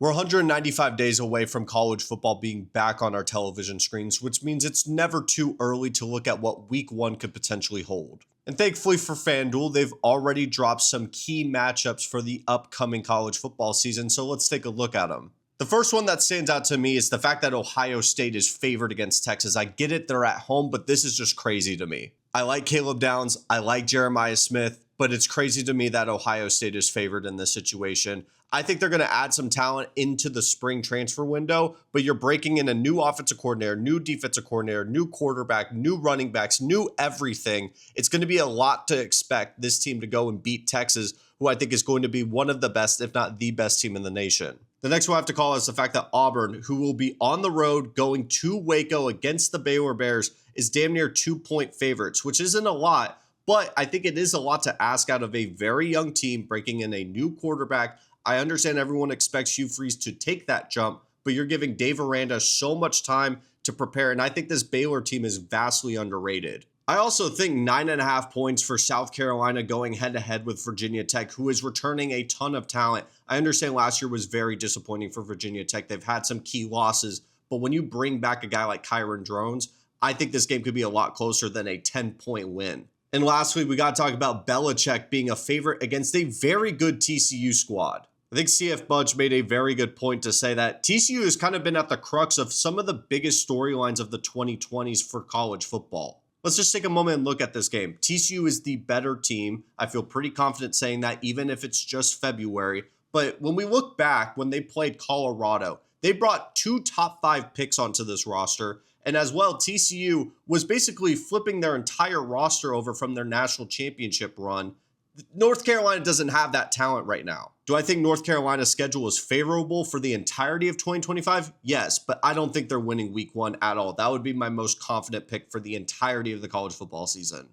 We're 195 days away from college football being back on our television screens, which means it's never too early to look at what week one could potentially hold. And thankfully for FanDuel, they've already dropped some key matchups for the upcoming college football season, so let's take a look at them. The first one that stands out to me is the fact that Ohio State is favored against Texas. I get it, they're at home, but this is just crazy to me. I like Caleb Downs, I like Jeremiah Smith, but it's crazy to me that Ohio State is favored in this situation. I think they're going to add some talent into the spring transfer window, but you're breaking in a new offensive coordinator, new defensive coordinator, new quarterback, new running backs, new everything. It's going to be a lot to expect this team to go and beat Texas, who I think is going to be one of the best, if not the best team in the nation. The next one I have to call is the fact that Auburn, who will be on the road going to Waco against the Baylor Bears, is damn near 2-point favorites, which isn't a lot, but I think it is a lot to ask out of a very young team breaking in a new quarterback. I understand everyone expects Hugh Freeze to take that jump, but you're giving Dave Aranda so much time to prepare, and I think this Baylor team is vastly underrated. I also think 9.5 points for South Carolina going head-to-head with Virginia Tech, who is returning a ton of talent. I understand last year was very disappointing for Virginia Tech. They've had some key losses, but when you bring back a guy like Kyron Drones, I think this game could be a lot closer than a 10-point win. And lastly, we got to talk about Belichick being a favorite against a very good TCU squad. I think CF Budge made a very good point to say that TCU has kind of been at the crux of some of the biggest storylines of the 2020s for college football. Let's just take a moment and look at this game. TCU is the better team. I feel pretty confident saying that, even if it's just February. But when we look back, when they played Colorado, they brought 2 top 5 picks onto this roster. And as well, TCU was basically flipping their entire roster over from their national championship run. North Carolina doesn't have that talent right now. Do I think North Carolina's schedule is favorable for the entirety of 2025? Yes, but I don't think they're winning week one at all. That would be my most confident pick for the entirety of the college football season.